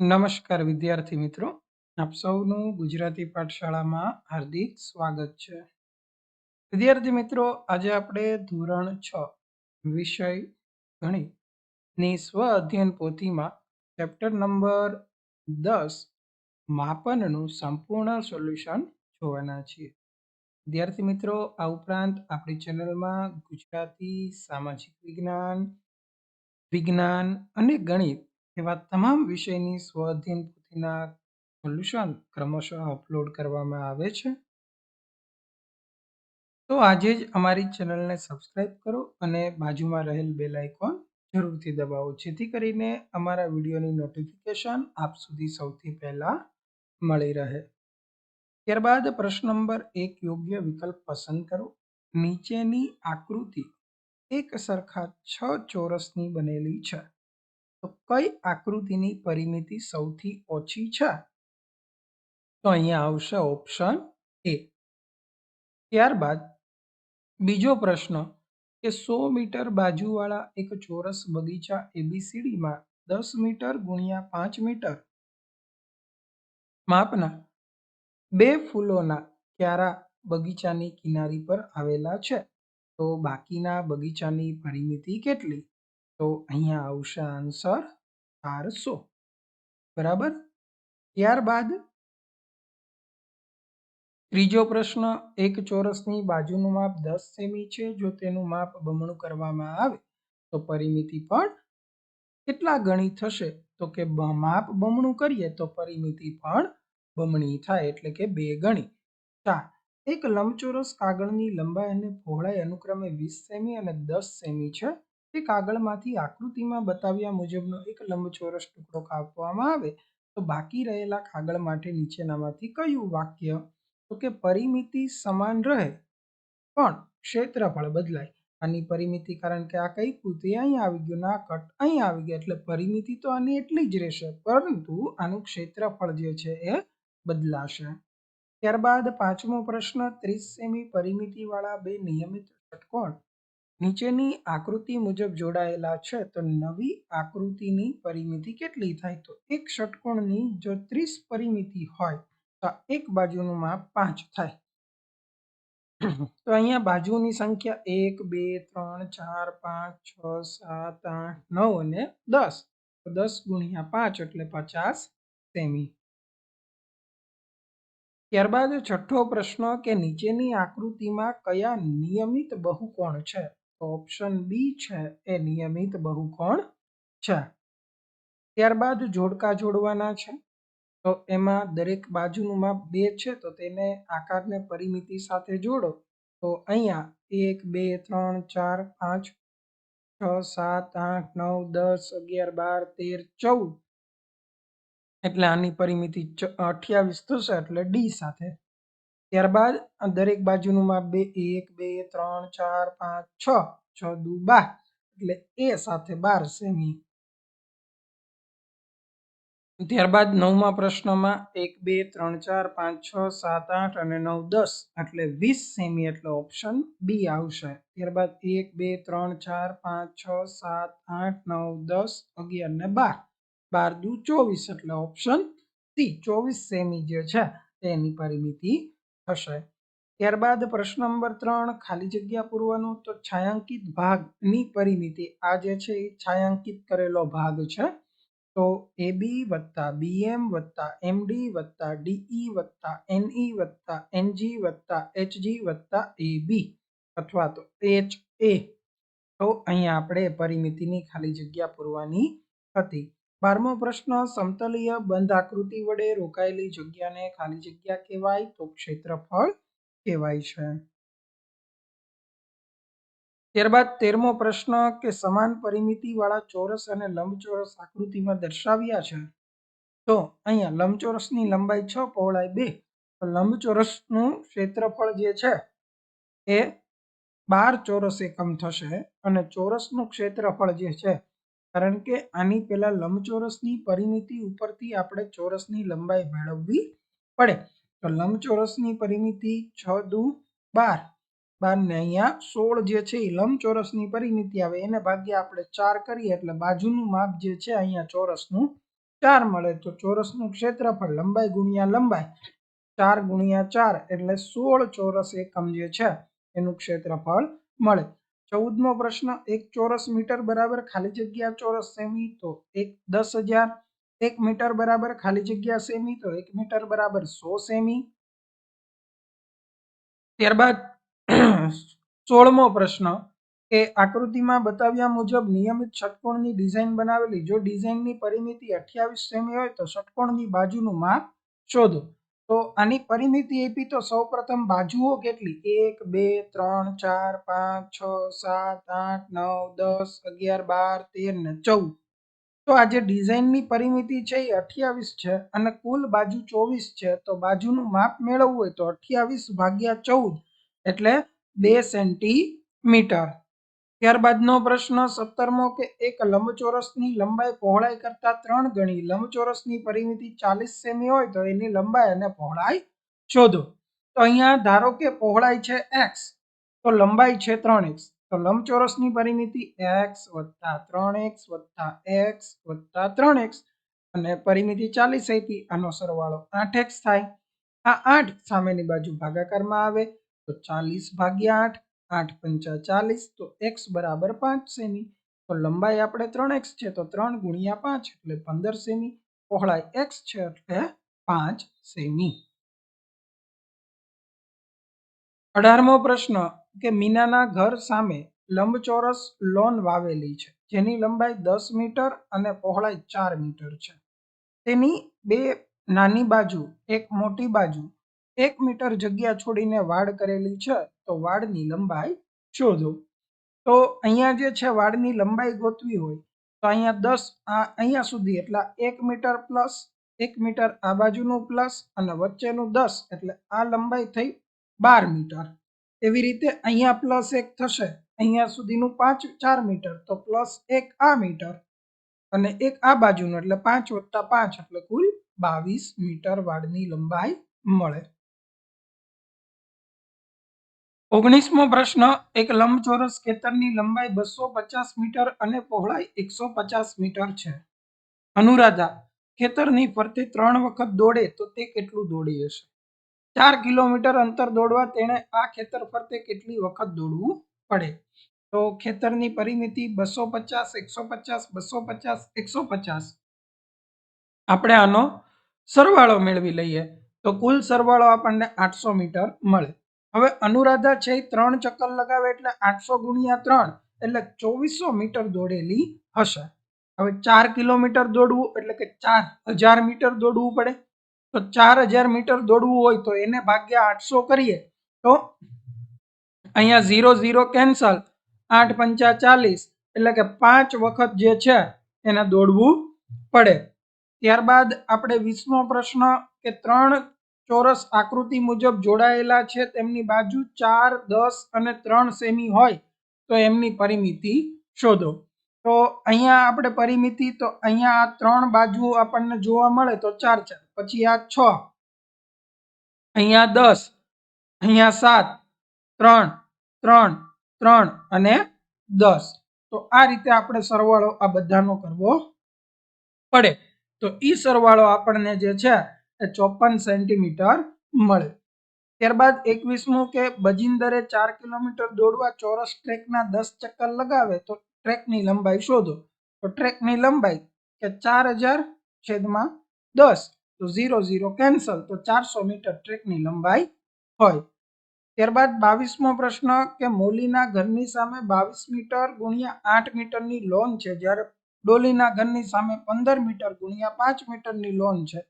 નમસ્કાર વિદ્યાર્થી મિત્રો, આપ સૌનું ગુજરાતી પાઠશાળામાં હાર્દિક સ્વાગત છે. વિદ્યાર્થી મિત્રો, આજે આપણે ધોરણ 6 વિષય ગણિતની સ્વ અધ્યયન પોથીમાં ચેપ્ટર નંબર 10 માપનનું સંપૂર્ણ સોલ્યુશન જોવાના છીએ. વિદ્યાર્થી મિત્રો, આ ઉપરાંત આપણી ચેનલમાં ગુજરાતી, સામાજિક વિજ્ઞાન અને ગણિત એવા તમામ વિષયની સ્વ અધ્યયન પોથીના સોલ્યુશન ક્રમશઃ અપલોડ કરવામાં આવે છે. તો આજે જ અમારી ચેનલને સબસ્ક્રાઇબ કરો અને બાજુમાં રહેલ બેલ આઇકોન જરૂરથી દબાવો, જેથી કરીને અમારા વિડીયોની નોટિફિકેશન આપ સુધી સૌથી પહેલા મળી રહે. ત્યારબાદ પ્રશ્ન નંબર 1, યોગ્ય વિકલ્પ પસંદ કરો. નીચેની આકૃતિ એક સરખા 6 ચોરસની બનેલી છે, તો કઈ આકૃતિની પરિમિતિ સૌથી ઓછી છે? તો અહીંયા આવશે ઓપ્શન એ. ત્યારબાદ બીજો પ્રશ્ન કે 100 મીટર બાજુવાળા એક ચોરસ બગીચા ABCDમાં 10 મીટર ગુણ્યા 5 મીટર માપના 2 ફૂલોના ક્યારા બગીચાની કિનારી પર આવેલા છે, તો બાકીના બગીચાની પરિમિતિ કેટલી? તો અહીંયા આવશે આન્સર 400. બરાબર. ત્યારબાદ ત્રીજો પ્રશ્ન, એક ચોરસની બાજુનું માપ 10 સેમી છે. જો તેનું માપ બમણું કરવામાં આવે તો પરિમિતિ પણ કેટલા ગણી થશે? તો કે માપ બમણું કરીએ તો પરિમિતિ પણ બમણી થાય, એટલે કે 2 ગણી. 4, એક લંબચોરસ કાગળની લંબાઈ અને પહોળાઈ અનુક્રમે 20 સેમી અને 10 સેમી છે. તે કાગળમાંથી આકૃતિમાં બતાવ્યા મુજબનો એક લંબચોરસ ટુકડો કાપવામાં આવે તો બાકી રહેલા કાગળ માટે નીચેનામાંથી કયું વાક્ય? તો કે પરિમિતિ સમાન રહે પણ ક્ષેત્રફળ બદલાય. આની પરિમિતિ, કારણ કે આ કઈ પૂતિ અહીં આવી ગયું, ના કટ અહીં આવી ગયા, એટલે પરિમિતિ તો આની એટલી જ રહેશે, પરંતુ આનું ક્ષેત્રફળ જે છે એ બદલાશે. ત્યારબાદ પાંચમો પ્રશ્ન, 30 સેમી પરિમિતિ વાળા 2 નિયમિત ષટકોણ નીચેની આકૃતિ મુજબ જોડાયેલા છે, તો નવી આકૃતિની પરિમિતિ કેટલી થાય? તો એક ષટકોણની જો 30 પરિમિતિ હોય તો એક બાજુનું માપ 5 થાય. તો અહીંયા બાજુની સંખ્યા 1, 2, 3, 4, 5, 6, 7, 8, 9 અને 10. તો 10 ગુણ્યા 5 એટલે 50 સેમી. ત્યારબાદ છઠ્ઠો પ્રશ્ન કે નીચેની આકૃતિમાં કયા નિયમિત બહુકોણ છે? તો ઓપ્શન બી છે એ નિયમિત બહુકોણ છે. ત્યારબાદ જોડકા જોડવાના છે, તો એમાં દરેક બાજુનું માપ 2 છે, તો તેને આકારને પરિમિતિ સાથે જોડો. તો અહીંયા 1, 2, 3, 4, 5, 6, 7, 8, 9, 10, 11, 12, 13, 14, એટલે આની પરિમિતિ 28 થશે, એટલે ડી સાથે. ત્યારબાદ દરેક બાજુનું માપ 1, 2, 3, 4, 5, 6, 6 દુ 12, એટલે એ સાથે 12 સેમી. ત્યારબાદ નવમા પ્રશ્નમાં 1, 2, 3, 4, 5, 6, 7, 8 અને 9, 10, એટલે 20 સેમી, એટલે ઓપ્શન બી આવશે. ત્યારબાદ 1, 2, 3, 4, 5, 6, 7, 8, 9, 10, 11 ને 12, 12 દુ 24, એટલે ઓપ્શન સી 24 સેમી જે છે તેની પરિમિતિ થશે. ત્યારબાદ પ્રશ્ન નંબર 3, ખાલી જગ્યા પૂરવાનું. તો છાयांકિત ભાગની પરિમિતિ, આ જે છે એ છાयांકિત કરેલો ભાગ છે, તો AB વત્તા BM વત્તા MD વત્તા DE વત્તા NE વત્તા NG વત્તા HG વત્તા AB અથવા તો HA. તો અહીંયા આપણે પરિમિતિની ખાલી જગ્યા પૂરવાની હતી. 12મો પ્રશ્ન, સમતલીય બંધ આકૃતિ વડે રોકાયેલી જગ્યાને ખાલી જગ્યા કહેવાય, તો ક્ષેત્રફળ કહેવાય છે. ત્યારબાદ 13મો પ્રશ્ન કે સમાન પરિમિતિ વાળા ચોરસ અને લંબચોરસ આકૃતિમાં દર્શાવ્યા છે, તો અહીંયા લંબચોરસની લંબાઈ 6, પહોળાઈ 2, તો લંબચોરસનું ક્ષેત્રફળ જે છે એ 12 ચોરસ એકમ થશે અને ચોરસનું ક્ષેત્રફળ જે છે, કારણ કે આની પહેલા લંબચોરસની પરિમિતિ ઉપરથી આપણે ચોરસની લંબાઈ મેળવવી પડે, તો લંબચોરસની પરિમિતિ 6 દુ 12, 12 ને અહીંયા 16 જે છે એ લંબચોરસની પરિમિતિ આવે, એને ભાગ્યા આપણે 4 કરીએ એટલે બાજુનું માપ જે છે અહીંયા ચોરસનું 4 મળે તો ચોરસનું ક્ષેત્રફળ લંબાઈ ગુણ્યા લંબાઈ 4 ગુણ્યા 4 એટલે 16 ચોરસ એકમ જે છે એનું ક્ષેત્રફળ મળે. 14મો પ્રશ્ન, 1 ચોરસ મીટર બરાબર ખાલી જગ્યા ચોરસ સેમી તો 10,000, 1 મીટર બરાબર ખાલી જગ્યા સેમી તો 1 મીટર બરાબર 100 સેમી. ત્યારબાદ 16મો પ્રશ્ન કે આકૃતિમાં બતાવ્યા મુજબ નિયમિત ષટકોણની ડિઝાઇન બનાવેલી. જો ડિઝાઇનની પરિમિતિ 28 સેમી હોય તો ષટકોણની બાજુનું માપ શોધો. તો આની પરિમિતિ આપી તો સૌપ્રથમ બાજુઓ કેટલી? 1 2 3 4 5 6 7 8 9 10 11 12 13 ને 14. તો આ જે ડિઝાઇનની પરિમિતિ છે એ 28 છે અને કુલ બાજુ 24 છે. તો બાજુનું માપ મેળવવું હોય તો 28 ભાગ્યા 14 એટલે 2 સેન્ટીમીટર. ત્યારબાદનો પ્રશ્ન 17મો કે એક લંબચોરસની લંબાઈ પહોળાઈ કરતા 3 ગણી. લંબચોરસની પરિમિતિ 40 સેમી હોય તો એની લંબાઈ અને પહોળાઈ શોધો. તો અહીંયા ધારો કે પહોળાઈ છે x તો લંબાઈ છે 3x. તો લંબચોરસની પરિમિતિ x વત્તા 3x વત્તા x વત્તા 3x અને પરિમિતિ 40 આપી. આનો સરવાળો 8x થાય. આ 8 સામેની બાજુ ભાગાકારમાં આવે તો 40 ભાગ્યા 8 8 પંચા 40 તો x બરાબર 5 સેમી. તો લંબાઈ આપણે 3x છે તો 3 ગુણ્યા 5 એટલે 15 સેમી. પહોળાઈ x છે એટલે 5 સેમી. 18મો પ્રશ્ન કે મીનાના ઘર સામે લંબચોરસ લોન વાવેલી છે જેની લંબાઈ 10 મીટર અને પહોળાઈ 4 મીટર છે. તેની બે નાની બાજુ એક મોટી બાજુ 1 મીટર જગ્યા છોડીને વાડ કરેલી છે. તો વાડની લંબાઈ શોધો. તો અહીંયા જે છે વાડની લંબાઈ ગોતવી હોય તો અહીંયા 10 અહીંયા સુધી એટલે 1 મીટર પ્લસ 1 મીટર આ બાજુનું પ્લસ અને વચ્ચેનું 10 એટલે આ લંબાઈ થઈ 12 મીટર. એવી રીતે અહીંયા પ્લસ 1 થશે, અહીંયા સુધીનું 4 મીટર તો પ્લસ 1 આ મીટર અને 1 આ બાજુનું એટલે 5 વત્તા 5 એટલે કુલ 22 મીટર વાડની લંબાઈ મળે. 19મો પ્રશ્ન, એક લંબચોરસ ખેતરની લંબાઈ 250 મીટર અને પહોળાઈ 150 મીટર છે. અનુરાધા ખેતરની ફરતે 3 વખત દોડે તો તે કેટલું દોડી હશે? 4 કિલોમીટર અંતર દોડવા તેણે આ ખેતર ફરતે કેટલી વખત દોડવું પડે? તો ખેતરની પરિમિતિ 250 150 250 150. આપણે આનો સરવાળો મેળવી લઈએ તો કુલ સરવાળો આપણને 800 મીટર મળે. હવે અનુરાધા છે 3 ચક્કર લગાવે એટલે 800 ગુણ્યા 3 એટલે 2400 મીટર દોડેલી હશે. હવે 4 કિલોમીટર દોડવું એટલે કે 4000 મીટર દોડવું પડે. તો 4000 મીટર દોડવું હોય તો એને ભાગ્યા 800 કરીએ તો અહીંયા 0 0 કેન્સલ, 8 પંચા 40 એટલે કે 5 વખત જે છે એને દોડવું પડે. ત્યારબાદ આપણે 20મો પ્રશ્ન કે 3 ચોરસ આકૃતિ મુજબ જોડાયેલા છે તેમની બાજુ 4 10 અને 3 સેમી હોય તો એમની પરિમિતિ શોધો. તો અહીંયા આપણે પરિમિતિ તો અહીંયા આ 3 બાજુ આપણને જોવા મળે તો 4 4 પછી આ 6 અહીંયા 10 અહીંયા 7 3 3 3 અને 10. તો આ રીતે આપણે સરવાળો આ બધાનો કરવો પડે. તો ઈ સરવાળો આપણને જે છે એ 54 સેન્ટીમીટર મળે. ત્યારબાદ 21મું કે બજિંદરે 4 કિલોમીટર દોડવા ચોરસ ટ્રેકના 10 ચક્કર લગાવે તો ટ્રેકની લંબાઈ શોધો. તો ટ્રેકની લંબાઈ કે 4000 છેદમાં 10 તો 0 0 કેન્સલ તો 400 મીટર ટ્રેકની લંબાઈ હોય. ત્યારબાદ 22મો પ્રશ્ન કે મોલીના ઘરની સામે 22 મીટર ગુણ્યા 8 મીટરની લોન છે જ્યારે ડોલીના ઘરની સામે 15 મીટર ગુણ્યા 5 મીટરની લોન છે.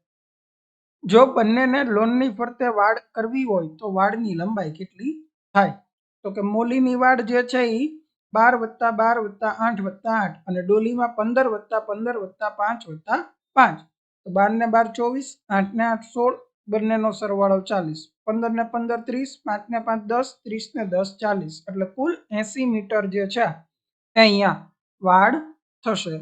જો બંનેને લોનની ફરતે વાડ કરવી હોય તો વાડની લંબાઈ કેટલી થાય? તો કે મોલીની વાડ જે છે એ 12 + 12 + 8 + 8 અને ડોલીમાં 15 + 15 + 5 + 5 તો 12 ને 12 24 8 ને 8 16 બંનેનો સરવાળો 40 15 ને 15 30 5 ને 5 10 30 ને 10 40 એટલે કુલ 80 મીટર જે છે એ અહીંયા વાડ થશે.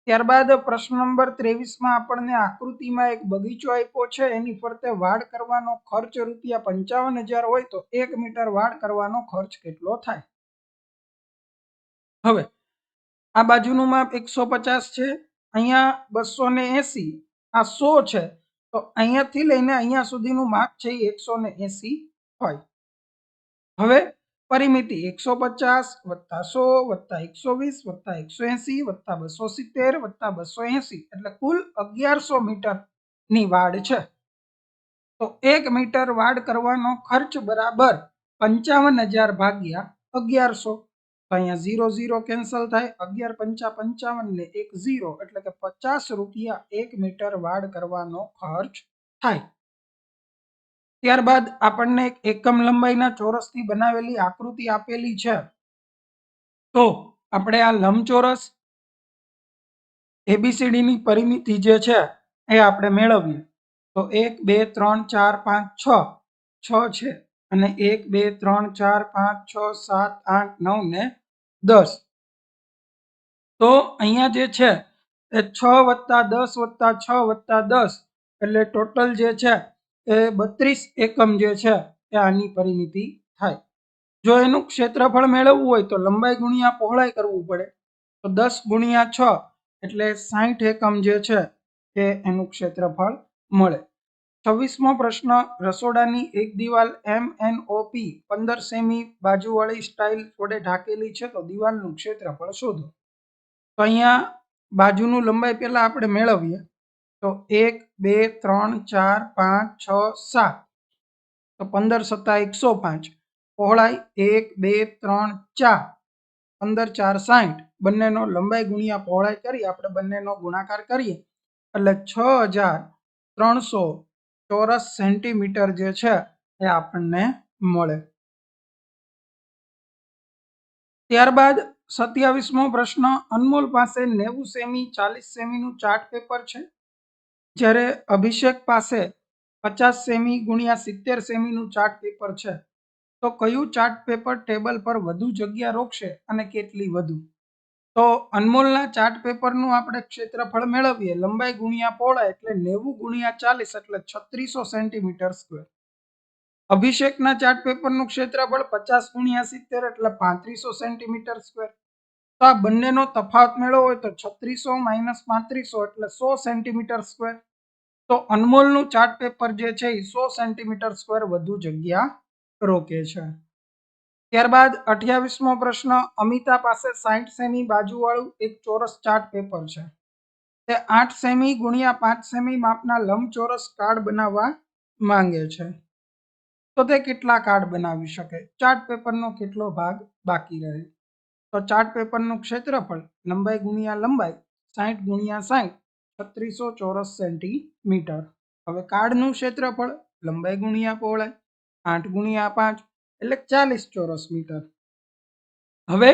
ત્યારબાદ પ્રશ્ન નંબર 23માં આપણને આકૃતિમાં એક બગીચો આપ્યો છે એની ફરતે વાડ કરવાનો ખર્ચ રૂપિયા 55,000 હોય તો 1 મીટર વાડ કરવાનો ખર્ચ કેટલો થાય? હવે આ બાજુનું માપ 150 છે અહીંયા 280 આ 100 છે, તો અહીંયાથી લઈને અહીંયા સુધીનું માપ છે એ 180 હોય. હવે પરિમિતિ 150 વત્તા 100 વત્તા 120 વત્તા 180 વત્તા 270 વત્તા 280 એટલે કુલ 1100 મીટરની વાડ છે. તો 1 મીટર વાડ કરવાનો ખર્ચ બરાબર 55,000 ભાગ્યા 1100. તો અહીંયા 0 0 કેન્સલ થાય, 11 પંચા 55 ને 1 0 એટલે કે 50 રૂપિયા 1 મીટર વાડ કરવાનો ખર્ચ થાય. ત્યારબાદ આપણને એક એકમ લંબાઈના ચોરસથી બનાવેલી આકૃતિ આપેલી છે. તો આપણે આ લંબચોરસ ABCD ની પરિમિતિ જે છે એ આપણે મેળવીએ. તો 1 2 3 4 5 6 6 છે અને 1 2 3 4 5 6 7 8 9 ને 10. તો અહીંયા જે છે એ 6 વત્તા 10 વત્તા 6 વત્તા 10 એટલે ટોટલ જે છે એ 32 એકમ જે છે એ આની પરિમિતિ થાય. જો એનું ક્ષેત્રફળ મેળવવું હોય તો લંબાઈ ગુણ્યા પહોળાઈ કરવું પડે. તો 10 ગુણ્યા 6 એટલે 60 એકમ જે છે એ એનું ક્ષેત્રફળ મળે. 26મો પ્રશ્ન, રસોડાની એક દિવાલ MNOP 15 સેમી બાજુવાળી સ્ટાઇલ વડે ઢાંકેલી છે, તો દિવાલનું ક્ષેત્રફળ શોધો. તો અહીંયા બાજુનું લંબાઈ પહેલા આપણે મેળવીએ. તો 1 2 3 4 5 6 7 તો 15 સત્તા 105. પહોળાઈ 1 2 3 4 15 4 60. બંનેનો લંબાઈ ગુણ્યા પહોળાઈ કરી આપણે બંનેનો ગુણાકાર કરીએ એટલે 6300 ચોરસ સેન્ટીમીટર જે છે એ આપણને મળે. ત્યારબાદ 27મો પ્રશ્ન, અનમોલ પાસે 90 સેમી 40 સેમીનું ચાર્ટ પેપર છે, જ્યારે અભિષેક પાસે 50 સેમી ગુણ્યા 70 સેમીનું ચાર્ટ પેપર છે. તો કયું ચાર્ટ પેપર ટેબલ પર વધુ જગ્યા રોકશે અને કેટલી વધુ? તો અનમોલના ચાર્ટ પેપરનું આપણે ક્ષેત્રફળ મેળવીએ. લંબાઈ ગુણ્યા પહોળાઈ એટલે 90 ગુણ્યા 40 એટલે 3600 સેન્ટીમીટર સ્ક્વેર. અભિષેકના ચાર્ટ પેપરનું ક્ષેત્રફળ 50 ગુણ્યા 70 એટલે 3500 સેન્ટીમીટર સ્ક્વેર. તો આ બંનેનો તફાવત મેળવવો હોય તો 3600 માઇનસ 3500 એટલે 100 સેન્ટીમીટર સ્ક્વેર. તો અનમોલનું ચાર્ટ પેપર જે છે એ 100 સેન્ટીમીટર સ્ક્વેર વધુ જગ્યા રોકે છે. ત્યારબાદ 28મો પ્રશ્ન, અમિતા પાસે 60 સેમી બાજુવાળું એક ચોરસ ચાર્ટ પેપર છે. તે 8 સેમી ગુણ્યા 5 સેમી માપના લંબચોરસ કાર્ડ બનાવવા માંગે છે. તો તે કેટલા કાર્ડ બનાવી શકે? ચાર્ટ પેપરનો કેટલો ભાગ બાકી રહે? તો ચાર્ટ પેપરનું ક્ષેત્રફળ લંબાઈ ગુણ્યા લંબાઈ 60 ગુણ્યા 60 3600 ચોરસ સેન્ટીમીટર. હવે કાર્ડનું ક્ષેત્રફળ લંબાઈ ગુણ્યા પહોળાઈ 8 ગુણ્યા 5 એટલે 40 ચોરસ મીટર. હવે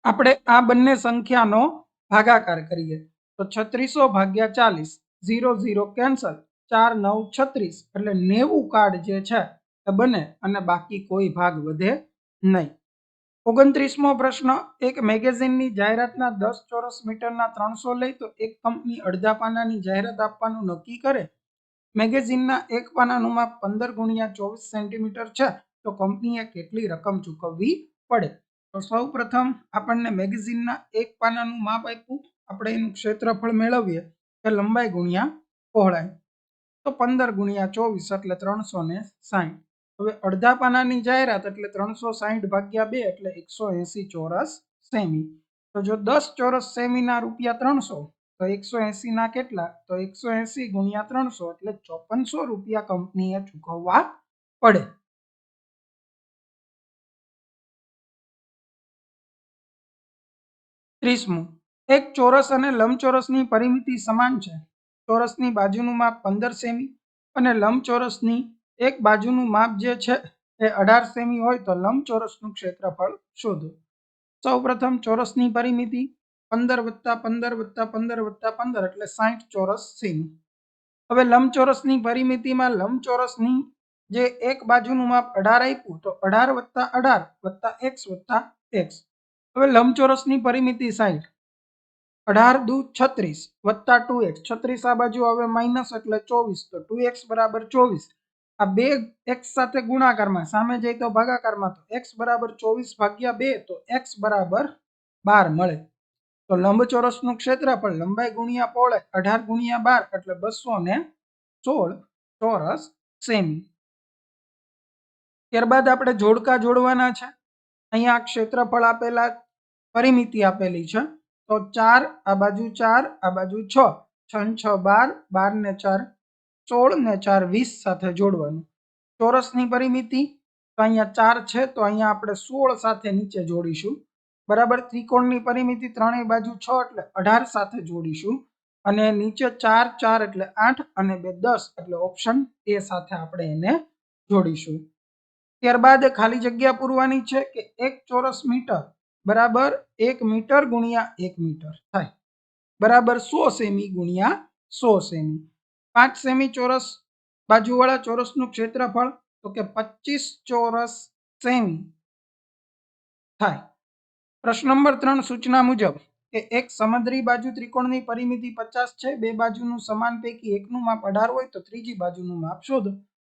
આપણે આ બંને સંખ્યાનો ભાગાકાર કરીએ. તો 3600 ભાગ્યા 40 0 0 કેન્સલ, 4 9 36 એટલે 90 કાર્ડ જે છે એ બને અને બાકી કોઈ ભાગ વધે નહીં. 29મો પ્રશ્ન, એક મેગેઝિનની જાહેરાતના 10 ચોરસ મીટરના 300 લઈ તો એક કંપની અડધા પાનાની જાહેરાત આપવાનું નક્કી કરે. મેગેઝિનના એક પાનાનું માપ 15 ગુણ્યા 24 સેન્ટીમીટર છે, તો કંપનીએ કેટલી રકમ ચૂકવવી પડે? તો સૌ પ્રથમ આપણને મેગેઝિનના એક પાનાનું માપ આપ્યું, આપણે એનું ક્ષેત્રફળ મેળવીએ કે લંબાઈ ગુણ્યા પહોળાઈ. તો 15 ગુણ્યા 24 એટલે 360. હવે અડધા પાનાની જાહેરાત એટલે 360 ભાગ્યા 2 એટલે 180 ચોરસ સેમી. તો જો 10 ચોરસ સેમીના રૂપિયા 300 તો 180 ના કેટલા? તો 180 ગુણ્યા 300 એટલે 5400 રૂપિયા કંપનીએ ચૂકવવા પડે. ત્રીસમું, એક ચોરસ અને લંબચોરસની પરિમિતિ સમાન છે. ચોરસની બાજુનું માપ 15 સેમી અને લંબચોરસની એક બાજુનું માપ જે છે એ 18 સેમી હોય તો લંબચોરસનું ક્ષેત્રફળ શોધો. સૌ પ્રથમ ચોરસની પરિમિતિ 15 વત્તા 15 વત્તા 15 વત્તા 15 એટલે 60 ચોરસ સેમી. હવે લંબચોરસની પરિમિતિમાં લંબચોરસની જે એક બાજુનું માપ 18 આપ્યું તો 18 વત્તા 18 વત્તા x વત્તા x. હવે લંબચોરસની પરિમિતિ 60, 18 દુ 36 વત્તા 2x, 36 આ બાજુ હવે માઇનસ એટલે 24 તો 2x બરાબર 24. આ બે x સાથે ગુણાકારમાં, સામે જાય તો ભાગાકારમાં, તો x બરાબર 24 ભાગ્યા 2 તો x બરાબર 12 મળે. તો લંબચોરસનું ક્ષેત્રફળ લંબાઈ ગુણ્યા પહોળાઈ 18 ગુણ્યા 12 એટલે 216 ચોરસ સેમી. ત્યારબાદ આપણે જોડકા જોડવાના છે. અહીંયા ક્ષેત્રફળ આપેલા, પરિમિતિ આપેલી છે. તો 4 આ બાજુ 4 આ બાજુ 6, 6 6 12, 12 ને 4 16 ને 4 20 સાથે જોડવાનું. ચોરસની પરિમિતિ તો અહીંયા 4 છે તો અહીંયા આપણે 16 સાથે નીચે જોડીશું. બરાબર. ત્રિકોણની પરિમિતિ ત્રણેય બાજુ 6 એટલે 18 સાથે જોડીશું. અને નીચે 4 4 એટલે 8 અને 2 10 એટલે ઓપ્શન એ સાથે આપણે એને જોડીશું. ત્યારબાદ ખાલી જગ્યા પૂરવાની છે કે 1 ચોરસ મીટર બરાબર 1 મીટર ગુણ્યા 1 મીટર થાય બરાબર 100 સેમી ગુણ્યા 100 સેમી. 5 સેમી ચોરસ બાજુવાળા ચોરસનું ક્ષેત્રફળ તો કે 25 ચોરસ સેમી થાય. પ્રશ્ન નંબર 3 સૂચના મુજબ કે એક સમદ્રી બાજુ ત્રિકોણની પરિમિતિ 50 છે, બે બાજુનું સમાન પૈકી એકનું માપ 18 હોય તો ત્રીજી બાજુનું માપ શોધો.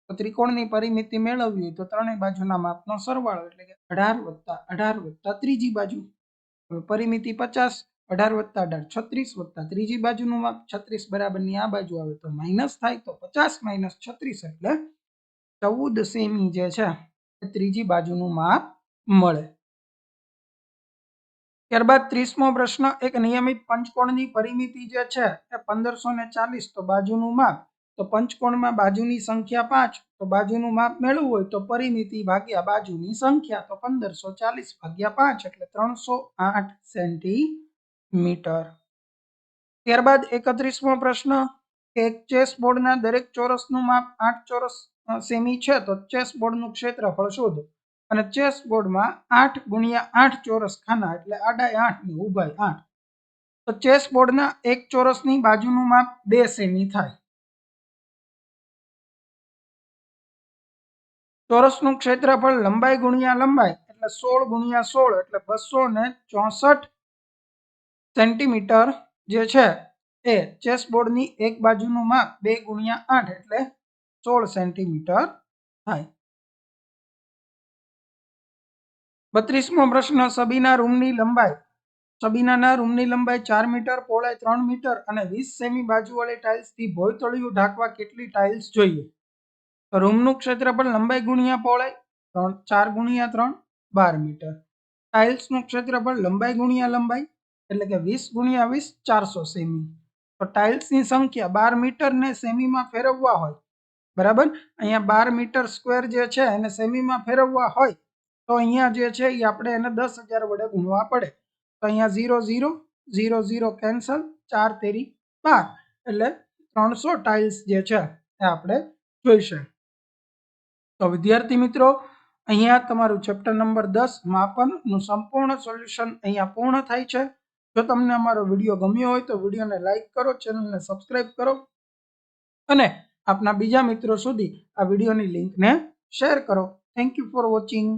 તો ત્રિકોણની પરિમિતિ મેળવવી હોય તો ત્રણેય બાજુના માપનો સરવાળો એટલે કે 18 + 18 + ત્રીજી બાજુ. પરિમિતિ 50, 18 + 18 36 વત્તા ત્રીજી બાજુનું માપ 36 બરાબરની આ બાજુ આવે તો માઇનસ થાય તો 50 - 36 એટલે 14 સેમી જે છે એ ત્રીજી બાજુનું માપ મળે. ત્યારબાદ 30મો પ્રશ્ન, એક નિયમિત પંચકોણની પરિમિતિ જે છે એ 1540 તો બાજુનું માપ, તો પંચકોણમાં બાજુની સંખ્યા 5 તો બાજુનું માપ મેળવવું હોય તો પરિમિતિ ભાગ્યા બાજુની સંખ્યા તો 1540 ભાગ્યા 5 એટલે 308 સેન્ટીમીટર. ત્યારબાદ 31મો પ્રશ્ન, કે એક ચેસ બોર્ડના દરેક ચોરસનું માપ 8 ચોરસ સેમી છે તો ચેસ બોર્ડનું ક્ષેત્રફળ શોધો. અને ચેસ બોર્ડમાં 8 ગુણ્યા 8 ચોરસ ખાના એટલે આડાઈ 8 ને ઊભાઈ 8. તો ચેસ બોર્ડના એક ચોરસની બાજુનું માપ 2 સેમી થાય. ચોરસનું ક્ષેત્રફળ લંબાઈ ગુણ્યા લંબાઈ એટલે 16 ગુણ્યા 16 એટલે 264 સેન્ટીમીટર જે છે એ ચેસ બોર્ડની એક બાજુનું માપ 2 ગુણ્યા 8 એટલે 16 સેન્ટીમીટર થાય. 32મો પ્રશ્ન, સબીના રૂમની લંબાઈ 4 મીટર, પહોળાઈ 3 મીટર અને 20 સેમી બાજુવાળી ટાઇલ્સથી ભોંયતળિયું ઢાંકવા કેટલી ટાઇલ્સ જોઈએ? તો રૂમનું ક્ષેત્રફળ લંબાઈ ગુણ્યા પહોળાઈ 4 ગુણ્યા 3 12 મીટર. ટાઇલ્સનું ક્ષેત્રફળ લંબાઈ ગુણ્યા લંબાઈ એટલે કે 20 ગુણ્યા 20 400 સેમી. તો ટાઇલ્સની સંખ્યા 12 મીટર ને સેમીમાં ફેરવવા હોય બરાબર. અહીંયા 12 મીટર સ્ક્વેર જે છે એને સેમીમાં ફેરવવા હોય તો અહીંયા જે છે એ આપણે એને 10,000 વડે ગુણવા પડે. તો અહીંયા 0 0 0 0 કેન્સલ, 4 તેરી 12 એટલે 300 ટાઇલ્સ જે છે એ આપણે જોઈશે. તો વિદ્યાર્થી મિત્રો, અહીંયા તમારું ચેપ્ટર નંબર 10 માપનનું સંપૂર્ણ સોલ્યુશન અહીંયા પૂર્ણ થાય છે. જો તમને અમારો વિડીયો ગમ્યો હોય તો વિડીયોને લાઈક કરો, ચેનલને સબસ્ક્રાઈબ કરો અને આપના બીજા મિત્રો સુધી આ વિડીયોની લિંકને શેર કરો. Thank you for watching.